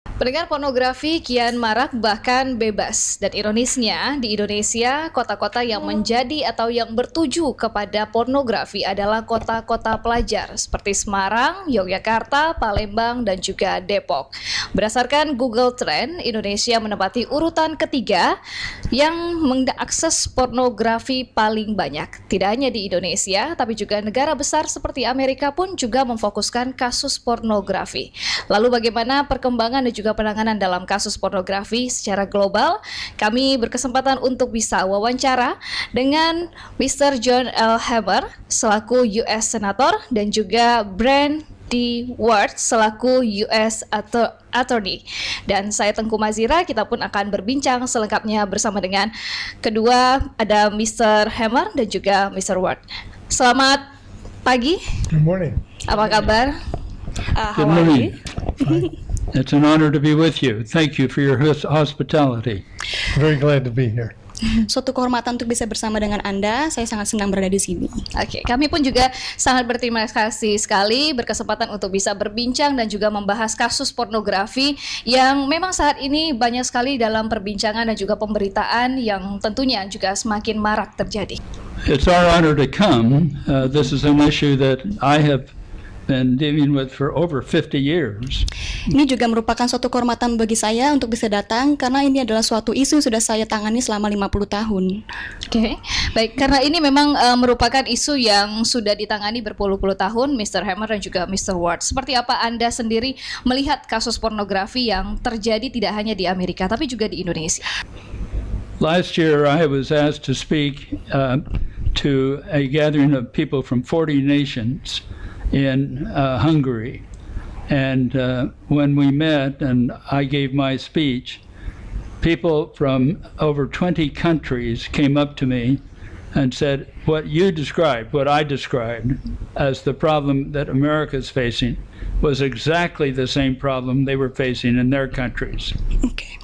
Pendengar, pornografi kian marak bahkan bebas. Dan ironisnya, di Indonesia, kota-kota yang menjadi atau yang bertuju kepada pornografi adalah kota-kota pelajar seperti Semarang, Yogyakarta, Palembang, dan juga Depok. Berdasarkan Google Trend, Indonesia menempati urutan ketiga yang mengakses pornografi paling banyak. Tidak hanya di Indonesia, tapi juga negara besar seperti Amerika pun juga memfokuskan kasus pornografi. Lalu bagaimana perkembangan dan juga penanganan dalam kasus pornografi secara global? Kami berkesempatan untuk bisa wawancara dengan Mr. John L. Hammer selaku US Senator dan juga Brend selaku US Attorney. Dan saya Tengku Mazira, kita pun akan berbincang selengkapnya bersama dengan kedua, ada Mr. Hammer dan juga Mr. Ward. Selamat pagi. Good morning. Apa kabar? Good morning. It's an honor to be with you. Thank you for your hospitality. Very glad to be here. Suatu kehormatan untuk bisa bersama dengan Anda. Saya sangat senang berada di sini. Oke, kami pun juga sangat berterima kasih sekali berkesempatan untuk bisa berbincang dan juga membahas kasus pornografi yang memang saat ini banyak sekali dalam perbincangan dan juga pemberitaan yang tentunya juga semakin marak terjadi. It's our honor to come. This is an issue that I have been dealing with for over 50 years. Ini juga merupakan suatu kehormatan bagi saya untuk bisa datang karena ini adalah suatu isu yang sudah saya tangani selama 50 tahun. Oke, baik, karena ini memang merupakan isu yang sudah ditangani berpuluh-puluh tahun, Mr. Hammer dan juga Mr. Ward. Seperti apa Anda sendiri melihat kasus pornografi yang terjadi tidak hanya di Amerika tapi juga di Indonesia? Last year I was asked to speak to a gathering of people from 40 nations in Hungary. And when we met and I gave my speech, people from over 20 countries came up to me and said, what you described, what I described as the problem that America is facing was exactly the same problem they were facing in their countries. Okay.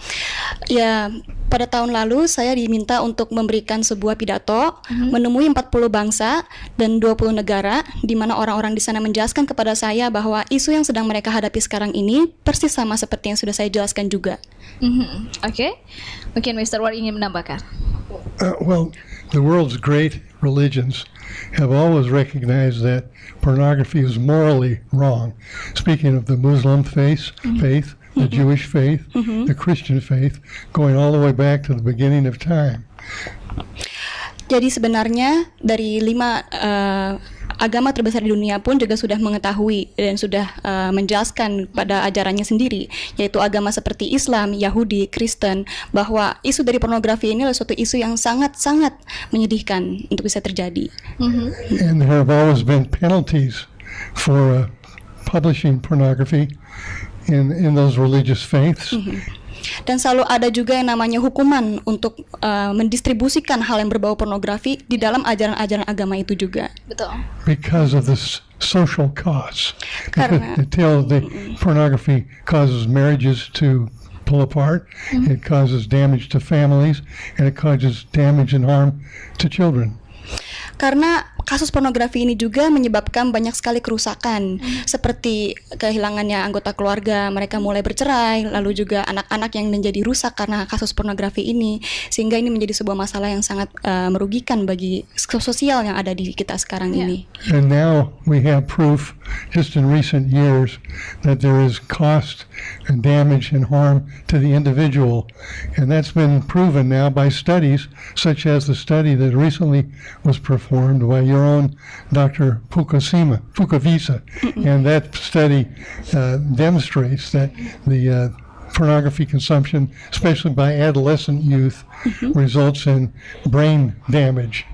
Ya, pada tahun lalu saya diminta untuk memberikan sebuah pidato menemui 40 bangsa dan 20 negara di mana orang-orang di sana menjelaskan kepada saya bahwa isu yang sedang mereka hadapi sekarang ini persis sama seperti yang sudah saya jelaskan juga. Oke. Mungkin Mr. Ward ingin menambahkan. Well, the world's great religions have always recognized that pornography is morally wrong. Speaking of the Muslim faith, the Jewish faith, the Christian faith, going all the way back to the beginning of time. Jadi sebenarnya dari 5 agama terbesar di dunia pun juga sudah mengetahui dan sudah menjelaskan pada ajarannya sendiri, yaitu agama seperti Islam, Yahudi, Kristen, bahwa isu dari pornografi ini adalah suatu isu yang sangat-sangat menyedihkan untuk bisa terjadi. And there have always been penalties for publishing pornography in those religious faiths. Dan selalu ada juga yang namanya hukuman untuk mendistribusikan hal yang berbau pornografi di dalam ajaran-ajaran agama itu juga. Betul. Because of this social costs. Karena Until the pornography causes marriages to pull apart, it causes damage to families, and it causes damage and harm to children. Karena kasus pornografi ini juga menyebabkan banyak sekali kerusakan, seperti kehilangannya anggota keluarga, mereka mulai bercerai, lalu juga anak-anak yang menjadi rusak karena kasus pornografi ini, sehingga ini menjadi sebuah masalah yang sangat merugikan bagi sosial yang ada di kita sekarang ini. And now we have proof just in recent years that there is cost and damage and harm to the individual, and that's been proven now by studies such as the study that recently was performed by your own Dr. Fukavisa, and that study demonstrates that the pornography consumption, especially by adolescent youth, results in brain damage.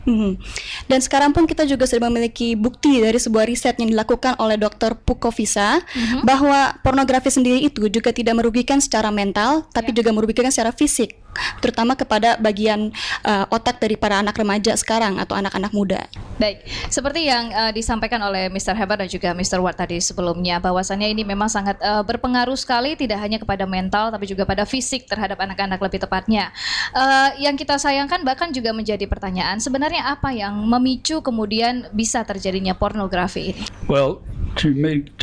Dan sekarang pun kita juga sudah memiliki bukti dari sebuah riset yang dilakukan oleh Dr. Pukovisa bahwa pornografi sendiri itu juga tidak merugikan secara mental, tapi juga merugikan secara fisik, terutama kepada bagian otak dari para anak remaja sekarang atau anak-anak muda. Baik, seperti yang disampaikan oleh Mr. Hebat dan juga Mr. Ward tadi sebelumnya, bahwasannya ini memang sangat berpengaruh sekali tidak hanya kepada mental tapi juga pada fisik terhadap anak-anak lebih tepatnya. Yang kita sayangkan bahkan juga menjadi pertanyaan, sebenarnya apa yang memicu kemudian bisa terjadinya pornografi ini? Well, to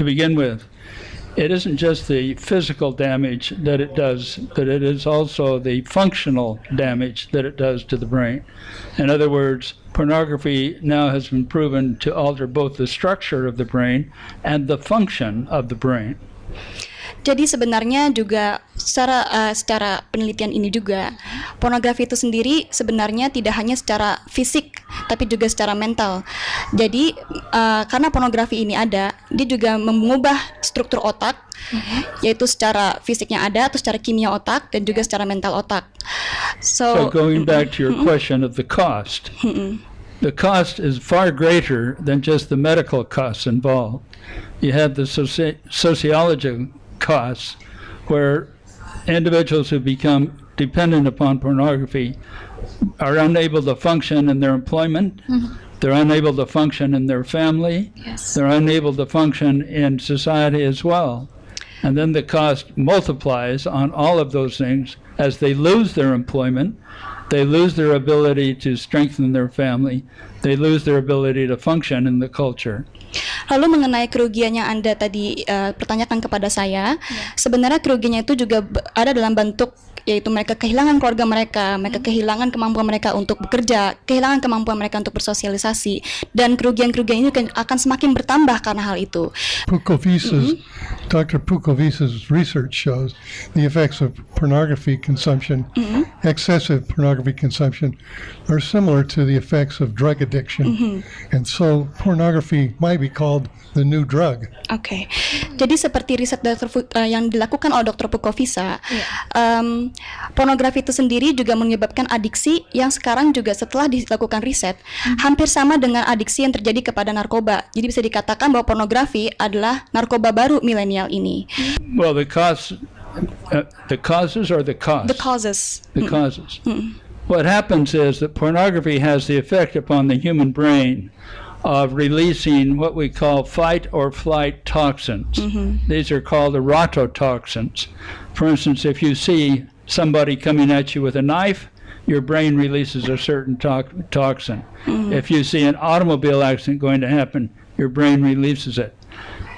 begin with, it isn't just the physical damage that it does, but it is also the functional damage that it does to the brain. In other words, pornography now has been proven to alter both the structure of the brain and the function of the brain. Jadi sebenarnya juga secara penelitian ini juga pornografi itu sendiri sebenarnya tidak hanya secara fisik tapi juga secara mental. Jadi karena pornografi ini ada, dia juga mengubah struktur otak, yaitu secara fisiknya ada atau secara kimia otak dan juga secara mental otak. So going back to your question of the cost. The cost is far greater than just the medical costs involved. You have the sociological costs where individuals who become dependent upon pornography are unable to function in their employment, they're unable to function in their family, they're unable to function in society as well. And then the cost multiplies on all of those things as they lose their employment, they lose their ability to strengthen their family, they lose their ability to function in the culture. Lalu mengenai kerugian yang Anda tadi pertanyakan kepada saya, sebenarnya kerugiannya itu juga ada dalam bentuk yaitu mereka kehilangan keluarga mereka, mereka kehilangan kemampuan mereka untuk bekerja, kehilangan kemampuan mereka untuk bersosialisasi, dan kerugian-kerugian ini akan semakin bertambah karena hal itu. Dr. Pukovisa's research shows the effects of pornography consumption, excessive pornography consumption, are similar to the effects of drug addiction. And so pornography might be called the new drug. Oke. Jadi seperti riset yang dilakukan oleh Dr. Pukovisa, pornografi itu sendiri juga menyebabkan adiksi yang sekarang juga setelah dilakukan riset hampir sama dengan adiksi yang terjadi kepada narkoba. Jadi bisa dikatakan bahwa pornografi adalah narkoba baru milenial ini. Well, the causes or the cost? The causes. The causes. What happens is that pornography has the effect upon the human brain of releasing what we call fight or flight toxins. These are called erototoxins. For instance, if you see somebody coming at you with a knife, your brain releases a certain toxin. If you see an automobile accident going to happen, your brain releases it.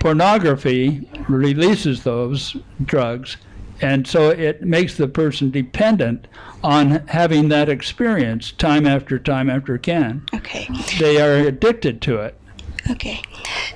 Pornography releases those drugs, and so it makes the person dependent on having that experience time after again. Okay. They are addicted to it. Oke.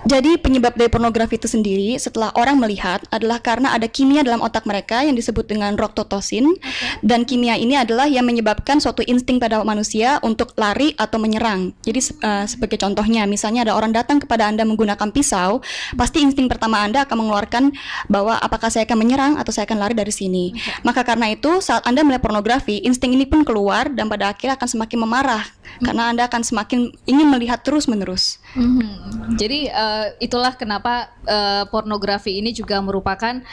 Jadi penyebab dari pornografi itu sendiri setelah orang melihat adalah karena ada kimia dalam otak mereka yang disebut dengan roktotosin, dan kimia ini adalah yang menyebabkan suatu insting pada manusia untuk lari atau menyerang. Jadi sebagai contohnya, misalnya ada orang datang kepada Anda menggunakan pisau, pasti insting pertama Anda akan mengeluarkan bahwa apakah saya akan menyerang atau saya akan lari dari sini. Maka karena itu saat Anda melihat pornografi, insting ini pun keluar dan pada akhirnya akan semakin memarah karena Anda akan semakin ingin melihat terus-menerus. Jadi itulah kenapa pornografi ini juga merupakan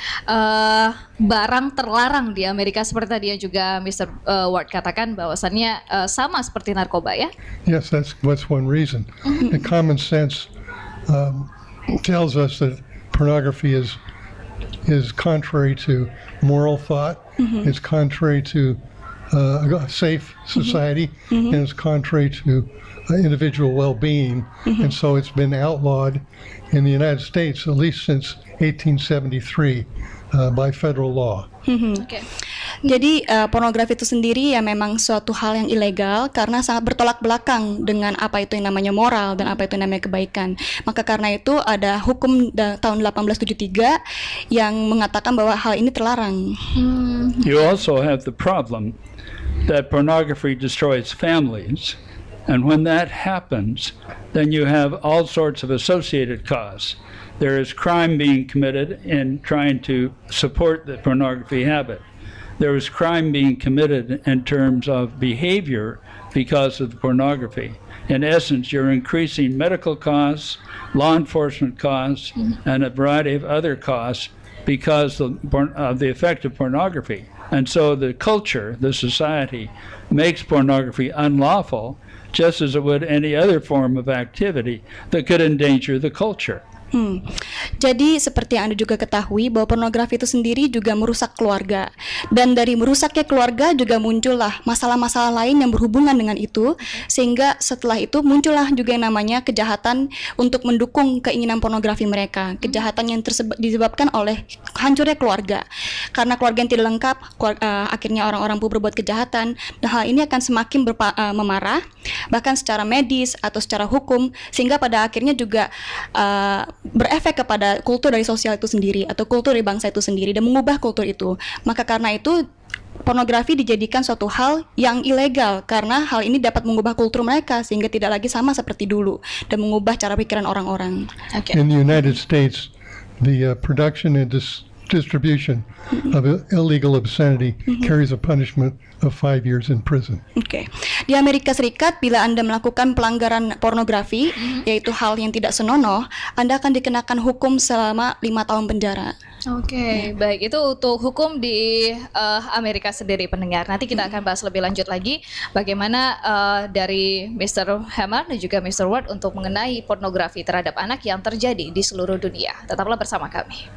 barang terlarang di Amerika, seperti tadi yang juga Mr. Ward katakan bahwasannya sama seperti narkoba, ya? Yes, that's one reason. The common sense tells us that pornography is contrary to moral thought, it's contrary to a safe society, and it's contrary to individual well-being, and so it's been outlawed in the United States at least since 1873 by federal law. Jadi pornografi itu sendiri ya memang suatu hal yang ilegal karena sangat bertolak belakang dengan apa itu yang namanya moral dan apa itu yang namanya kebaikan. Maka karena itu ada hukum tahun 1873 yang mengatakan bahwa hal ini terlarang. You also have the problem that pornography destroys families. And when that happens, then you have all sorts of associated costs. There is crime being committed in trying to support the pornography habit. There is crime being committed in terms of behavior because of the pornography. In essence, you're increasing medical costs, law enforcement costs, and a variety of other costs because of the effect of pornography. And so the culture, the society, makes pornography unlawful, just as it would any other form of activity that could endanger the culture. Jadi seperti yang Anda juga ketahui bahwa pornografi itu sendiri juga merusak keluarga. Dan dari merusaknya keluarga juga muncullah masalah-masalah lain yang berhubungan dengan itu, sehingga setelah itu muncullah juga yang namanya kejahatan untuk mendukung keinginan pornografi mereka. Kejahatan yang disebabkan oleh hancurnya keluarga. Karena keluarga yang tidak lengkap, akhirnya orang-orang pun berbuat kejahatan, dan hal ini akan semakin memarah, bahkan secara medis atau secara hukum, sehingga pada akhirnya juga berefek kepada kultur dari sosial itu sendiri atau kultur dari bangsa itu sendiri dan mengubah kultur itu. Maka karena itu pornografi dijadikan suatu hal yang ilegal karena hal ini dapat mengubah kultur mereka sehingga tidak lagi sama seperti dulu dan mengubah cara pikiran orang-orang. In the United States, the production and distribution of illegal obscenity carries a punishment of 5 years in prison. Oke. Di Amerika Serikat, bila Anda melakukan pelanggaran pornografi, yaitu hal yang tidak senonoh, Anda akan dikenakan hukum selama 5 tahun penjara. Oke, baik. Itu untuk hukum di Amerika sendiri, pendengar. Nanti kita akan bahas lebih lanjut lagi bagaimana dari Mr. Hammer dan juga Mr. Ward untuk mengenai pornografi terhadap anak yang terjadi di seluruh dunia. Tetaplah bersama kami.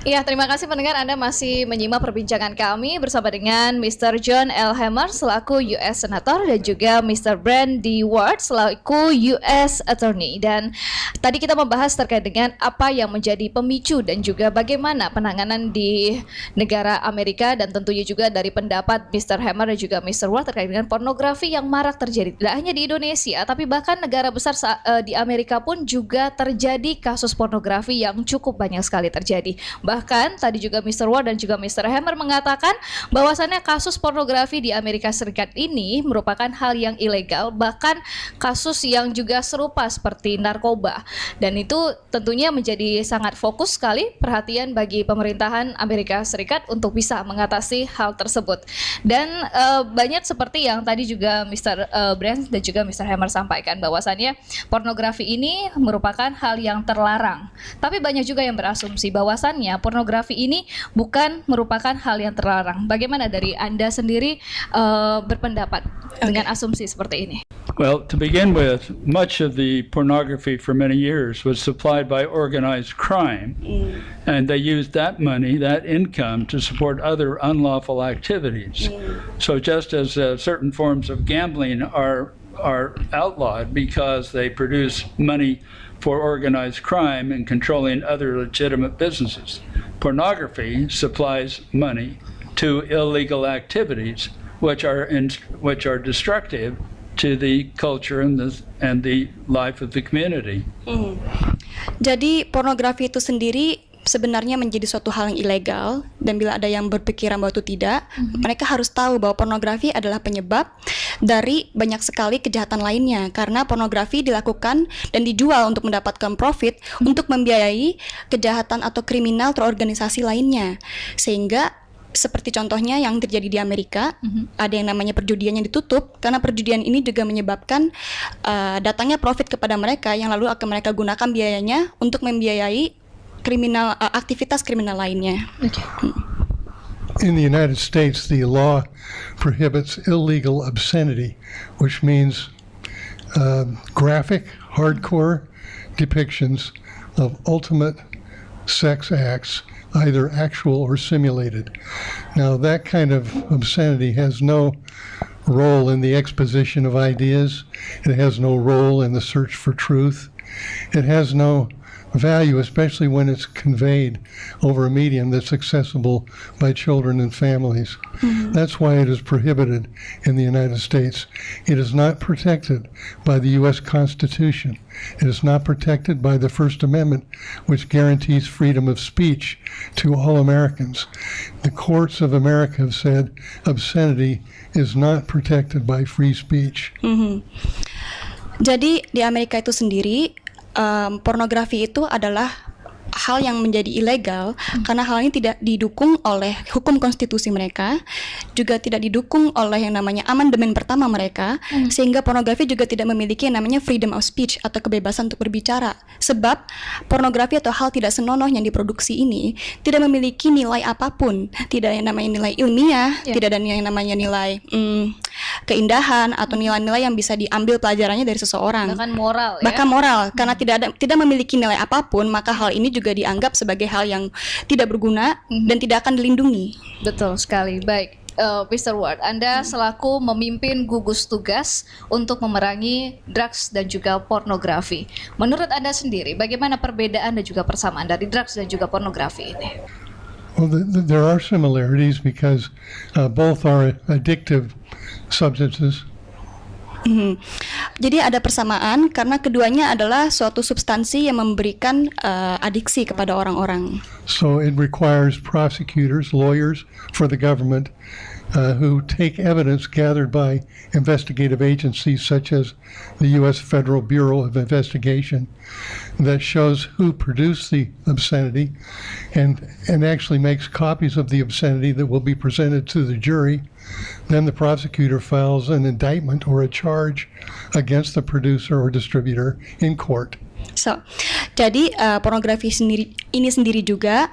Ya, terima kasih pendengar, Anda masih menyimak perbincangan kami bersama dengan Mr. John L. Hammer selaku US Senator dan juga Mr. Brend D. Ward selaku US Attorney. Dan tadi kita membahas terkait dengan apa yang menjadi pemicu dan juga bagaimana penanganan di negara Amerika, dan tentunya juga dari pendapat Mr. Hammer dan juga Mr. Ward terkait dengan pornografi yang marak terjadi tidak hanya di Indonesia tapi bahkan negara besar di Amerika pun juga terjadi kasus pornografi yang cukup banyak sekali terjadi. Bahkan tadi juga Mr. Ward dan juga Mr. Hammer mengatakan bahwasannya kasus pornografi di Amerika Serikat ini merupakan hal yang ilegal, bahkan kasus yang juga serupa seperti narkoba, dan itu tentunya menjadi sangat fokus sekali perhatian bagi pemerintahan Amerika Serikat untuk bisa mengatasi hal tersebut. Dan banyak seperti yang tadi juga Mr. Brend dan juga Mr. Hammer sampaikan bahwasannya pornografi ini merupakan hal yang terlarang, tapi banyak juga yang berasumsi bahwasannya pornografi ini bukan merupakan hal yang terlarang. Bagaimana dari Anda sendiri berpendapat dengan asumsi seperti ini? Well, to begin with, much of the pornography for many years was supplied by organized crime, and they used that money, that income, to support other unlawful activities. So just as certain forms of gambling are outlawed because they produce money for organized crime and controlling other legitimate businesses, pornography supplies money to illegal activities which are destructive to the culture and the life of the community. Jadi pornografi itu sendiri sebenarnya menjadi suatu hal yang ilegal, dan bila ada yang berpikiran bahwa itu tidak, mereka harus tahu bahwa pornografi adalah penyebab dari banyak sekali kejahatan lainnya, karena pornografi dilakukan dan dijual untuk mendapatkan profit untuk membiayai kejahatan atau kriminal terorganisasi lainnya. Sehingga seperti contohnya yang terjadi di Amerika, ada yang namanya perjudian yang ditutup, karena perjudian ini juga menyebabkan datangnya profit kepada mereka yang lalu akan mereka gunakan biayanya untuk membiayai aktivitas kriminal lainnya. In the United States, the law prohibits illegal obscenity, which means graphic, hardcore depictions of ultimate sex acts, either actual or simulated. Now, that kind of obscenity has no role in the exposition of ideas. It has no role in the search for truth. It has no value, especially when it's conveyed over a medium that's accessible by children and families. That's why it is prohibited in the United States. It is not protected by the U.S. Constitution. It is not protected by the First Amendment, which guarantees freedom of speech to all Americans. The courts of America have said obscenity is not protected by free speech. Jadi di Amerika itu sendiri, pornografi itu adalah hal yang menjadi ilegal karena hal ini tidak didukung oleh hukum konstitusi mereka, juga tidak didukung oleh yang namanya amandemen pertama mereka, sehingga pornografi juga tidak memiliki yang namanya freedom of speech atau kebebasan untuk berbicara. Sebab pornografi atau hal tidak senonoh yang diproduksi ini tidak memiliki nilai apapun, tidak yang namanya nilai ilmiah, tidak ada yang namanya nilai keindahan atau nilai-nilai yang bisa diambil pelajarannya dari seseorang. Bahkan moral ya. Bahkan moral, karena tidak memiliki nilai apapun, maka hal ini juga dianggap sebagai hal yang tidak berguna dan tidak akan dilindungi. Betul sekali. Baik, Mr. Ward, Anda selaku memimpin gugus tugas untuk memerangi drugs dan juga pornografi. Menurut Anda sendiri, bagaimana perbedaan dan juga persamaan dari drugs dan juga pornografi ini? Well, there are similarities because both are addictive substances. Jadi ada persamaan karena keduanya adalah suatu substansi yang memberikan adiksi kepada orang-orang. So it requires prosecutors, lawyers for the government who take evidence gathered by investigative agencies such as the U.S. Federal Bureau of Investigation that shows who produced the obscenity and actually makes copies of the obscenity that will be presented to the jury. Then the prosecutor files an indictment or a charge against the producer or distributor in court. Jadi pornografi ini sendiri juga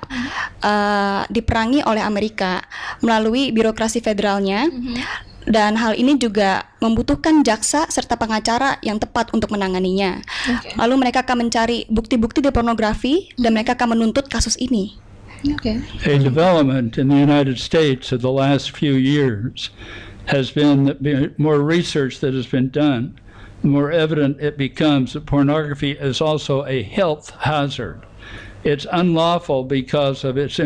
diperangi oleh Amerika melalui birokrasi federalnya, dan hal ini juga membutuhkan jaksa serta pengacara yang tepat untuk menanganinya. Lalu mereka akan mencari bukti-bukti di pornografi dan mereka akan menuntut kasus ini. A development in the United States of the last few years has been that more research that has been done, the more evident it becomes that pornography is also a health hazard. It's unlawful because of its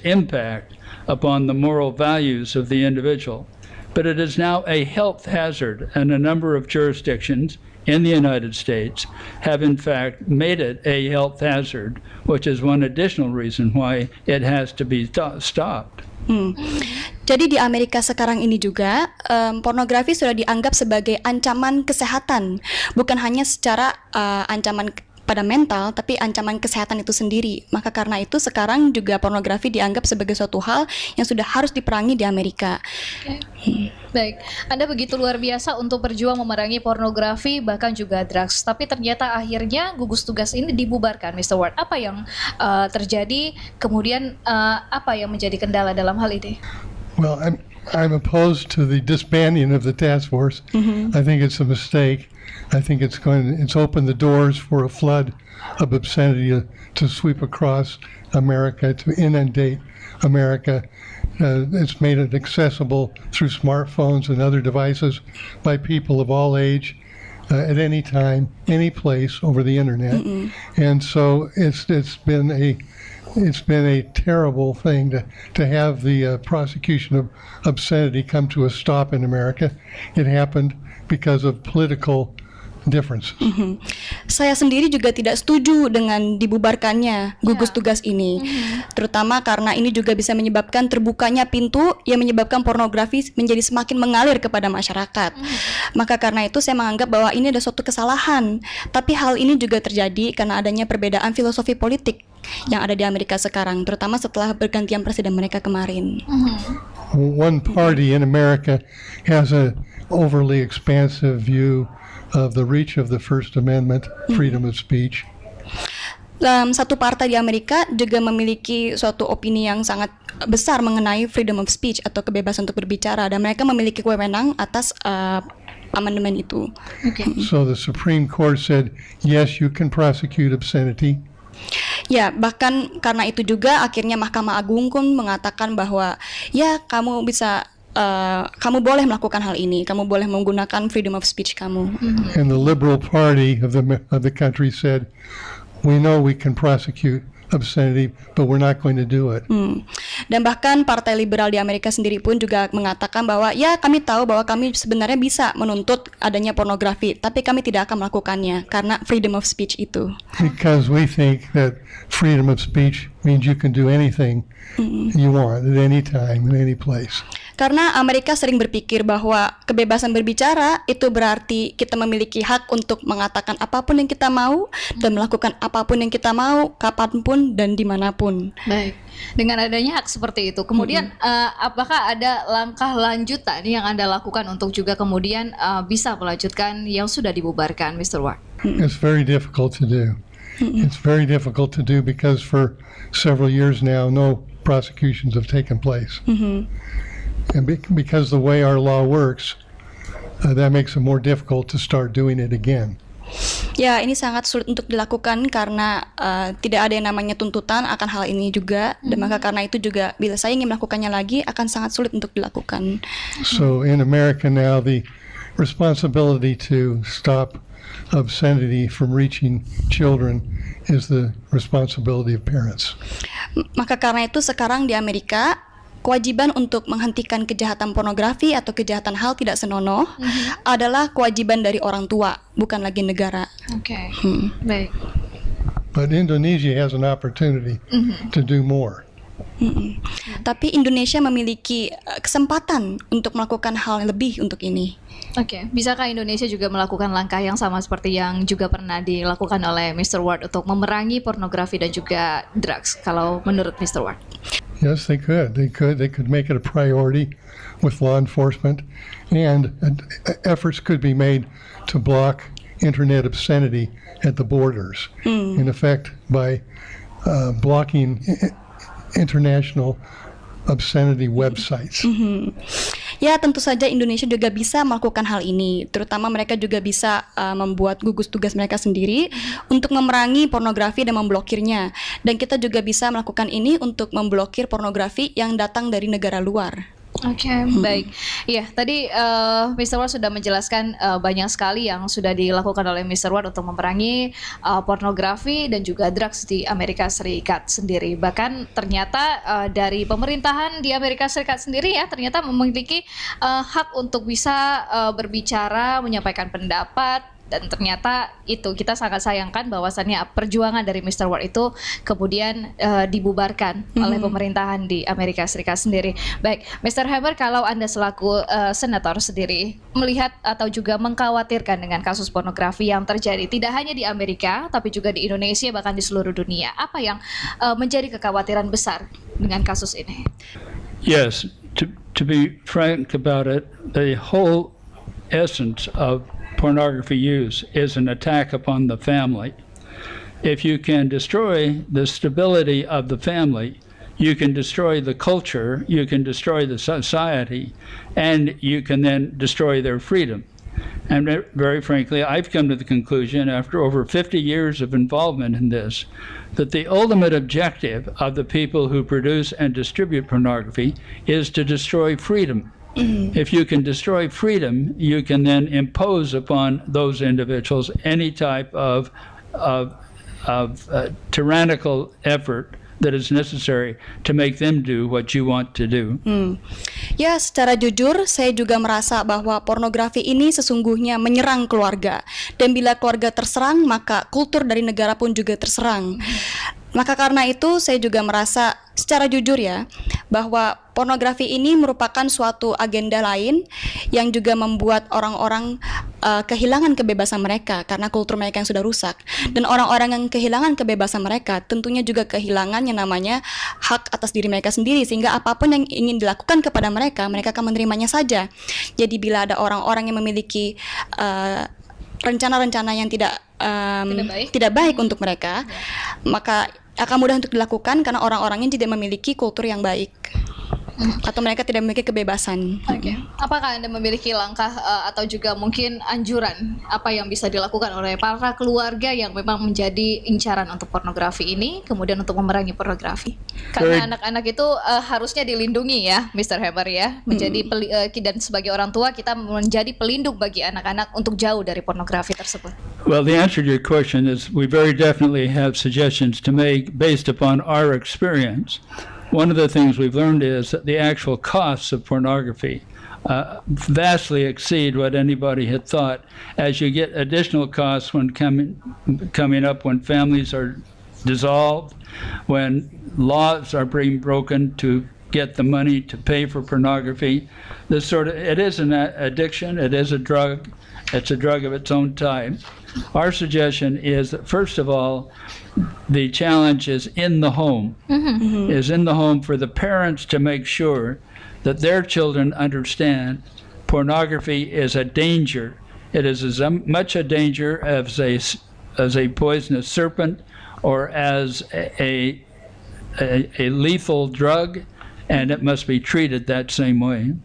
impact upon the moral values of the individual. But it is now a health hazard, and a number of jurisdictions in the United States have in fact made it a health hazard, which is one additional reason why it has to be stopped. Jadi di Amerika sekarang ini juga pornografi sudah dianggap sebagai ancaman kesehatan, bukan hanya secara ancaman pada mental, tapi ancaman kesehatan itu sendiri. Maka karena itu sekarang juga pornografi dianggap sebagai suatu hal yang sudah harus diperangi di Amerika. Baik, Anda begitu luar biasa untuk berjuang memerangi pornografi bahkan juga drugs. Tapi ternyata akhirnya gugus tugas ini dibubarkan, Mr. Ward. Apa yang terjadi? Kemudian apa yang menjadi kendala dalam hal ini? Well, I'm opposed to the disbanding of the task force. I think it's a mistake. I think it's opened the doors for a flood of obscenity to sweep across America, to inundate America. It's made it accessible through smartphones and other devices by people of all age, at any time, any place over the internet. And so it's been a terrible thing to have the prosecution of obscenity come to a stop in America. It happened because of political differences. Saya sendiri juga tidak setuju dengan dibubarkannya gugus tugas ini, terutama karena ini juga bisa menyebabkan terbukanya pintu yang menyebabkan pornografi menjadi semakin mengalir kepada masyarakat. Maka karena itu saya menganggap bahwa ini ada suatu kesalahan. Tapi hal ini juga terjadi karena adanya perbedaan filosofi politik yang ada di Amerika sekarang, terutama setelah bergantian presiden mereka kemarin. One party in America has an overly expansive view of the reach of the First Amendment, freedom of speech. Satu partai di Amerika juga memiliki suatu opini yang sangat besar mengenai freedom of speech atau kebebasan untuk berbicara, dan mereka memiliki wewenang atas amandemen itu. So the Supreme Court said, yes, you can prosecute obscenity. Ya, bahkan karena itu juga akhirnya Mahkamah Agung pun mengatakan bahwa ya kamu bisa kamu boleh melakukan hal ini, kamu boleh menggunakan freedom of speech kamu. And the Liberal Party of the country said, we know we can prosecute obscenity, but we're not going to do it. Dan bahkan Partai Liberal di Amerika sendiri pun juga mengatakan bahwa ya kami tahu bahwa kami sebenarnya bisa menuntut adanya pornografi, tapi kami tidak akan melakukannya karena freedom of speech itu. Because we think that freedom of speech means you can do anything you want at any time, in any place. Karena Amerika sering berpikir bahwa kebebasan berbicara itu berarti kita memiliki hak untuk mengatakan apapun yang kita mau dan melakukan apapun yang kita mau, kapanpun dan dimanapun. Baik, dengan adanya hak seperti itu, kemudian apakah ada langkah lanjutan yang Anda lakukan untuk juga kemudian bisa melanjutkan yang sudah dibubarkan, Mr. Ward? It's very difficult to do. It's very difficult to do because for several years now, no prosecutions have taken place. And because the way our law works, that makes it more difficult to start doing it again. Ya, ini sangat sulit untuk dilakukan karena tidak ada yang namanya tuntutan akan hal ini juga, dan maka karena itu juga bila saya ingin melakukannya lagi akan sangat sulit untuk dilakukan. So in America now, the responsibility to stop obscenity from reaching children is the responsibility of parents. Maka karena itu sekarang di Amerika kewajiban untuk menghentikan kejahatan pornografi atau kejahatan hal tidak senonoh adalah kewajiban dari orang tua, bukan lagi negara. Oke, baik. But Indonesia has an opportunity to do more. Tapi Indonesia memiliki kesempatan untuk melakukan hal lebih untuk ini. Oke, bisakah Indonesia juga melakukan langkah yang sama seperti yang juga pernah dilakukan oleh Mr. Ward untuk memerangi pornografi dan juga drugs, kalau menurut Mr. Ward? Yes, they could. They could make it a priority with law enforcement, and efforts could be made to block internet obscenity at the borders. In effect, by blocking international obscenity websites. Ya, tentu saja Indonesia juga bisa melakukan hal ini. Terutama mereka juga bisa membuat gugus tugas mereka sendiri untuk memerangi pornografi dan memblokirnya. Dan kita juga bisa melakukan ini untuk memblokir pornografi yang datang dari negara luar. Oke, baik. Iya, tadi Mr. Ward sudah menjelaskan banyak sekali yang sudah dilakukan oleh Mr. Ward untuk memerangi pornografi dan juga drugs di Amerika Serikat sendiri. Bahkan ternyata dari pemerintahan di Amerika Serikat sendiri ya, ternyata memiliki hak untuk bisa berbicara, menyampaikan pendapat. Dan ternyata itu kita sangat sayangkan bahwasannya perjuangan dari Mr. Ward itu kemudian dibubarkan oleh pemerintahan di Amerika Serikat sendiri. Baik, Mr. Hammer, kalau Anda selaku senator sendiri melihat atau juga mengkhawatirkan dengan kasus pornografi yang terjadi tidak hanya di Amerika tapi juga di Indonesia bahkan di seluruh dunia, apa yang menjadi kekhawatiran besar dengan kasus ini? Yes, to be frank about it, the whole essence of pornography use is an attack upon the family. If you can destroy the stability of the family, you can destroy the culture, you can destroy the society, and you can then destroy their freedom. And very frankly, I've come to the conclusion after over 50 years of involvement in this, that the ultimate objective of the people who produce and distribute pornography is to destroy freedom. If you can destroy freedom, you can then impose upon those individuals any type of tyrannical effort that is necessary to make them do what you want to do. Ya, secara jujur saya juga merasa bahwa pornografi ini sesungguhnya menyerang keluarga. Dan bila keluarga terserang, maka kultur dari negara pun juga terserang. Maka karena itu saya juga merasa secara jujur ya, bahwa pornografi ini merupakan suatu agenda lain yang juga membuat orang-orang kehilangan kebebasan mereka karena kultur mereka yang sudah rusak. Dan orang-orang yang kehilangan kebebasan mereka tentunya juga kehilangan yang namanya hak atas diri mereka sendiri, sehingga apapun yang ingin dilakukan kepada mereka, mereka akan menerimanya saja. Jadi bila ada orang-orang yang memiliki rencana-rencana yang tidak baik untuk mereka, maka akan mudah untuk dilakukan karena orang-orangnya tidak memiliki kultur yang baik atau mereka tidak memiliki kebebasan. Oke. Apakah Anda memiliki langkah atau juga mungkin anjuran apa yang bisa dilakukan oleh para keluarga yang memang menjadi incaran untuk pornografi ini, kemudian untuk memerangi pornografi? Karena anak-anak itu harusnya dilindungi ya, Mr. Hammer ya, menjadi dan sebagai orang tua kita menjadi pelindung bagi anak-anak untuk jauh dari pornografi tersebut. Well, the answer to your question is we very definitely have suggestions to make based upon our experience. One of the things we've learned is that the actual costs of pornography vastly exceed what anybody had thought. As you get additional costs when coming up when families are dissolved, when laws are being broken to get the money to pay for pornography, it is an addiction, it is a drug, it's a drug of its own type. Our suggestion is that first of all, the challenge is in the home, is in the home for the parents to make sure that their children understand pornography is a danger. It is as much a danger as a poisonous serpent or as a lethal drug. and it must be treated that same way.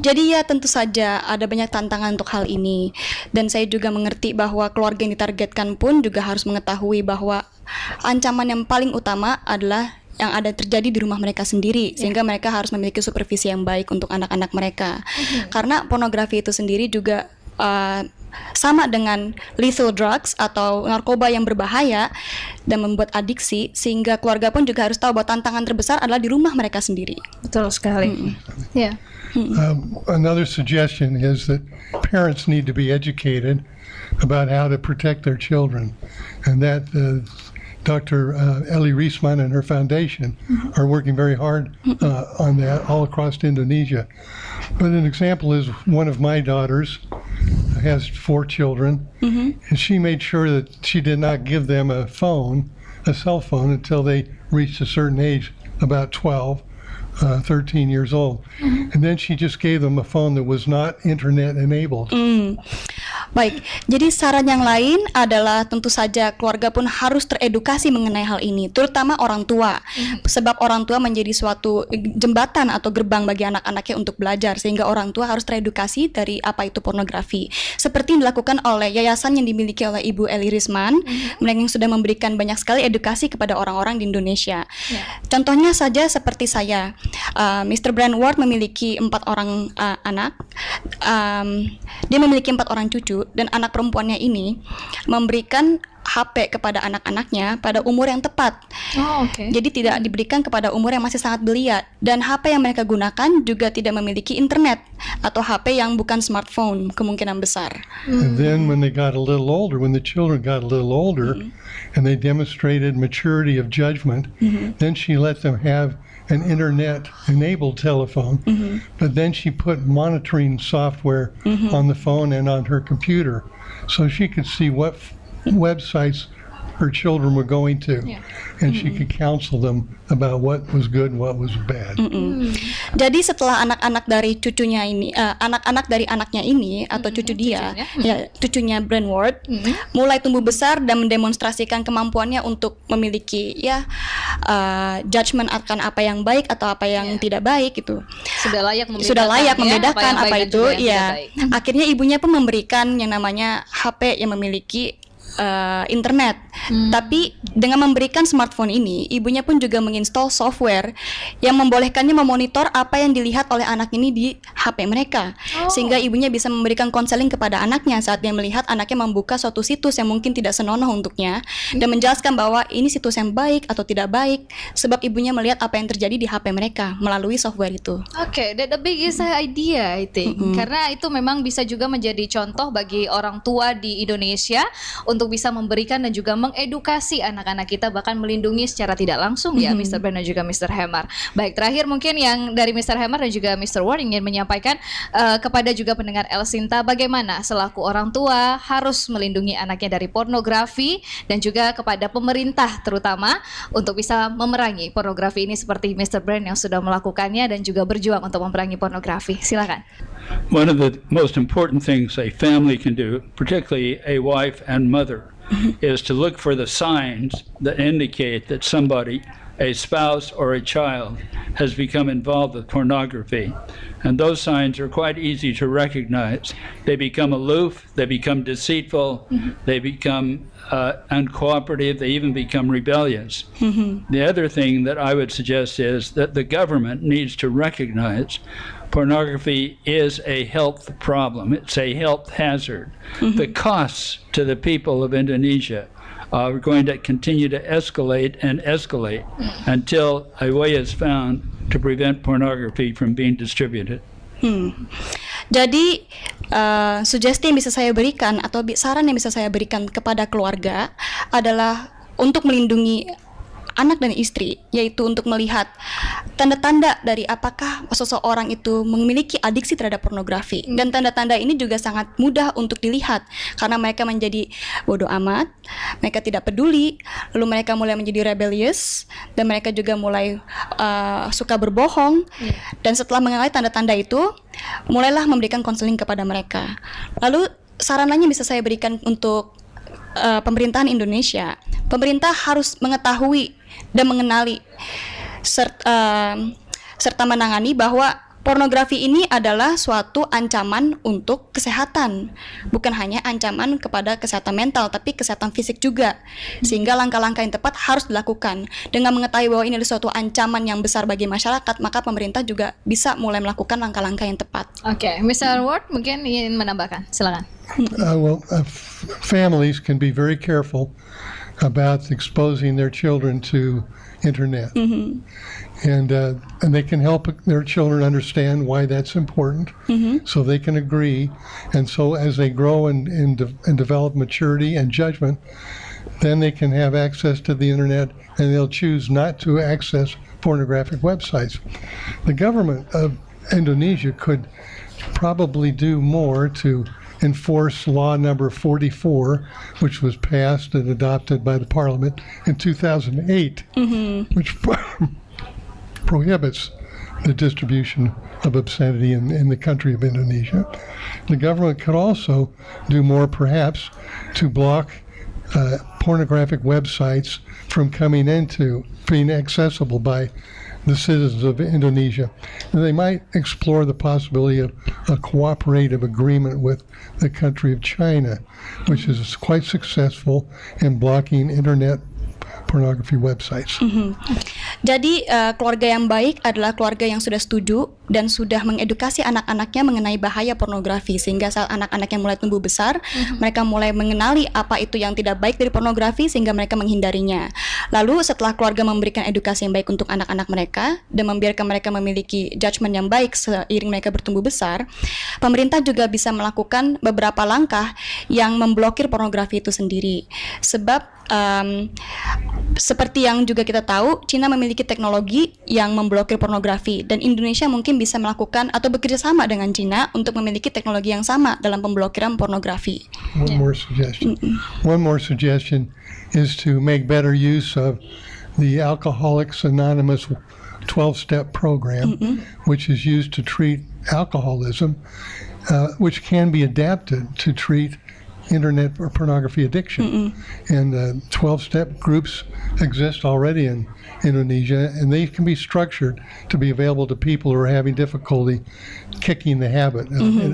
Jadi ya tentu saja ada banyak tantangan untuk hal ini, dan saya juga mengerti bahwa keluarga yang ditargetkan pun juga harus mengetahui bahwa ancaman yang paling utama adalah yang ada terjadi di rumah mereka sendiri, sehingga mereka harus memiliki supervisi yang baik untuk anak-anak mereka. Karena pornografi itu sendiri juga sama dengan lethal drugs atau narkoba yang berbahaya dan membuat adiksi, sehingga keluarga pun juga harus tahu bahwa tantangan terbesar adalah di rumah mereka sendiri. Betul sekali. Ya. Another suggestion is that parents need to be educated about how to protect their children, and that Dr. Ellie Riesman and her foundation are working very hard on that all across Indonesia. But an example is one of my daughters has 4 children, and she made sure that she did not give them a cell phone, until they reached a certain age, about 12. 13 years old. And then she just gave them a phone that was not internet enabled. Baik, jadi saran yang lain adalah tentu saja keluarga pun harus teredukasi mengenai hal ini, terutama orang tua. Sebab orang tua menjadi suatu jembatan atau gerbang bagi anak-anaknya untuk belajar, sehingga orang tua harus teredukasi dari apa itu pornografi. Seperti yang dilakukan oleh yayasan yang dimiliki oleh Ibu Ellie Riesman, mereka yang sudah memberikan banyak sekali edukasi kepada orang-orang di Indonesia. Contohnya saja seperti saya. Mr. Brend memiliki 4 orang anak. Dia memiliki 4 orang cucu, dan anak perempuannya ini memberikan HP kepada anak-anaknya pada umur yang tepat. Jadi tidak diberikan kepada umur yang masih sangat belia, dan HP yang mereka gunakan juga tidak memiliki internet atau HP yang bukan smartphone kemungkinan besar. And then when they got a little older, when the children got a little older, and they demonstrated maturity of judgment, then she let them have an internet-enabled telephone, but then she put monitoring software on the phone and on her computer, so she could see what websites her children were going to, and she could counsel them about what was good and what was bad. Jadi setelah anak-anak dari cucunya ini, anak-anak dari anaknya ini atau cucu dia, cucunya Brend mulai tumbuh besar dan mendemonstrasikan kemampuannya untuk memiliki judgment akan apa yang baik atau apa yang tidak baik itu. Sudah layak membedakan apa itu. Akhirnya ibunya pun memberikan yang namanya HP yang memiliki internet. Tapi dengan memberikan smartphone ini, ibunya pun juga menginstal software yang membolehkannya memonitor apa yang dilihat oleh anak ini di HP mereka, sehingga ibunya bisa memberikan konseling kepada anaknya saat dia melihat anaknya membuka suatu situs yang mungkin tidak senonoh untuknya, dan menjelaskan bahwa ini situs yang baik atau tidak baik, sebab ibunya melihat apa yang terjadi di HP mereka melalui software itu. That the biggest idea, I think. Karena itu memang bisa juga menjadi contoh bagi orang tua di Indonesia untuk bisa memberikan dan juga mengedukasi anak-anak kita, bahkan melindungi secara tidak langsung ya, Mr. Brend dan juga Mr. Hemar. Baik, terakhir mungkin yang dari Mr. Hemar dan juga Mr. Ward ingin menyampaikan kepada juga pendengar Elshinta, bagaimana selaku orang tua harus melindungi anaknya dari pornografi, dan juga kepada pemerintah terutama untuk bisa memerangi pornografi ini seperti Mr. Brend yang sudah melakukannya dan juga berjuang untuk memerangi pornografi. Silakan. One of the most important things a family can do, particularly a wife and mother, is to look for the signs that indicate that somebody, a spouse or a child, has become involved with pornography. And those signs are quite easy to recognize. They become aloof, they become deceitful, they become uncooperative, they even become rebellious. The other thing that I would suggest is that the government needs to recognize pornography is a health problem. It's a health hazard. The costs to the people of Indonesia are going to continue to escalate and escalate until a way is found to prevent pornography from being distributed. Jadi sugesti yang bisa saya berikan atau saran yang bisa saya berikan kepada keluarga adalah untuk melindungi anak dan istri, yaitu untuk melihat tanda-tanda dari apakah seseorang itu memiliki adiksi terhadap pornografi. Dan tanda-tanda ini juga sangat mudah untuk dilihat, karena mereka menjadi bodoh amat, mereka tidak peduli, lalu mereka mulai menjadi rebellious, dan mereka juga mulai suka berbohong. Dan setelah mengenali tanda-tanda itu, mulailah memberikan konseling kepada mereka. Lalu saran lainnya bisa saya berikan untuk pemerintahan Indonesia. Pemerintah harus mengetahui dan mengenali serta menangani bahwa pornografi ini adalah suatu ancaman untuk kesehatan, bukan hanya ancaman kepada kesehatan mental, tapi kesehatan fisik juga. Sehingga langkah-langkah yang tepat harus dilakukan. Dengan mengetahui bahwa ini adalah suatu ancaman yang besar bagi masyarakat, maka pemerintah juga bisa mulai melakukan langkah-langkah yang tepat. Oke, Mr. Ward mungkin ingin menambahkan, silakan. Families can be very careful about exposing their children to internet. And they can help their children understand why that's important, so they can agree. And so as they grow and develop maturity and judgment, then they can have access to the internet, and they'll choose not to access pornographic websites. The government of Indonesia could probably do more to enforce law number 44, which was passed and adopted by the parliament in 2008, which prohibits the distribution of obscenity in the country of Indonesia. The government could also do more, perhaps, to block pornographic websites from coming into being accessible by the citizens of Indonesia. And they might explore the possibility of a cooperative agreement with the country of China, which is quite successful in blocking internet pornography websites. Jadi keluarga yang baik adalah keluarga yang sudah setuju dan sudah mengedukasi anak-anaknya mengenai bahaya pornografi, sehingga saat anak-anaknya mulai tumbuh besar, mereka mulai mengenali apa itu yang tidak baik dari pornografi sehingga mereka menghindarinya. Lalu setelah keluarga memberikan edukasi yang baik untuk anak-anak mereka dan membiarkan mereka memiliki judgement yang baik seiring mereka bertumbuh besar, pemerintah juga bisa melakukan beberapa langkah yang memblokir pornografi itu sendiri. Sebab seperti yang juga kita tahu, Cina memiliki teknologi yang memblokir pornografi, dan Indonesia mungkin bisa melakukan atau bekerja sama dengan Cina untuk memiliki teknologi yang sama dalam pemblokiran pornografi. One more suggestion is to make better use of the Alcoholics Anonymous 12-step program, which is used to treat alcoholism, which can be adapted to treat internet or pornography addiction. And 12-step groups exist already in Indonesia, and they can be structured to be available to people who are having difficulty kicking the habit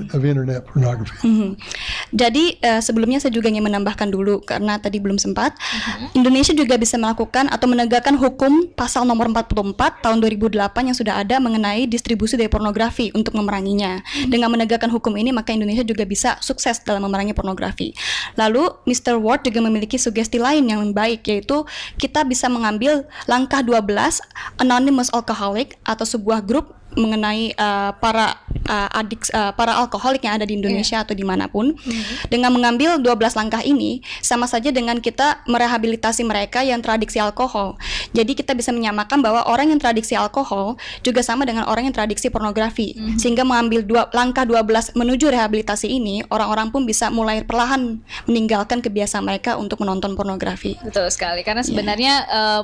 of internet pornography. Jadi sebelumnya saya juga ingin menambahkan dulu karena tadi belum sempat. Indonesia juga bisa melakukan atau menegakkan hukum pasal nomor 44 tahun 2008 yang sudah ada mengenai distribusi dari pornografi untuk memeranginya. Dengan menegakkan hukum ini, maka Indonesia juga bisa sukses dalam memerangi pornografi. Lalu Mr. Ward juga memiliki sugesti lain yang baik, yaitu kita bisa mengambil langkah 12 Anonymous Alcoholic atau sebuah grup mengenai para alkoholik yang ada di Indonesia atau dimanapun. Dengan mengambil 12 langkah ini, sama saja dengan kita merehabilitasi mereka yang teradiksi alkohol. Jadi kita bisa menyamakan bahwa orang yang teradiksi alkohol juga sama dengan orang yang teradiksi pornografi. Sehingga mengambil langkah 12 menuju rehabilitasi ini, orang-orang pun bisa mulai perlahan meninggalkan kebiasaan mereka untuk menonton pornografi. Betul sekali, karena sebenarnya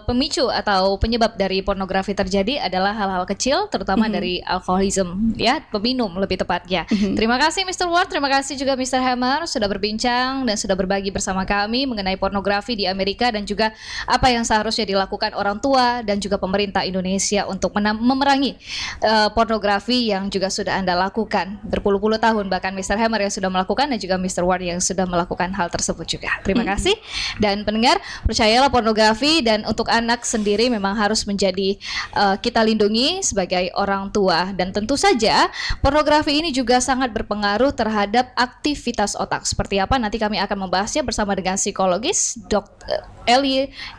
pemicu atau penyebab dari pornografi terjadi adalah hal-hal kecil, terutama dari alkoholisme, ya, peminum lebih tepatnya. Terima kasih Mr. Ward, terima kasih juga Mr. Hammer sudah berbincang dan sudah berbagi bersama kami mengenai pornografi di Amerika dan juga apa yang seharusnya dilakukan orang tua dan juga pemerintah Indonesia untuk memerangi pornografi yang juga sudah Anda lakukan berpuluh-puluh tahun, bahkan Mr. Hammer yang sudah melakukan dan juga Mr. Ward yang sudah melakukan hal tersebut juga. Terima kasih. Dan pendengar, percayalah pornografi dan untuk anak sendiri memang harus menjadi kita lindungi sebagai orang tua, dan tentu saja pornografi ini juga sangat berpengaruh terhadap aktivitas otak. Seperti apa nanti kami akan membahasnya bersama dengan psikologis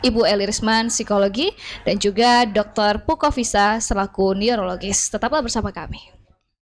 Ibu Eli Risman, psikologi, dan juga Dr. Pukovisa selaku neurologis. Tetaplah bersama kami.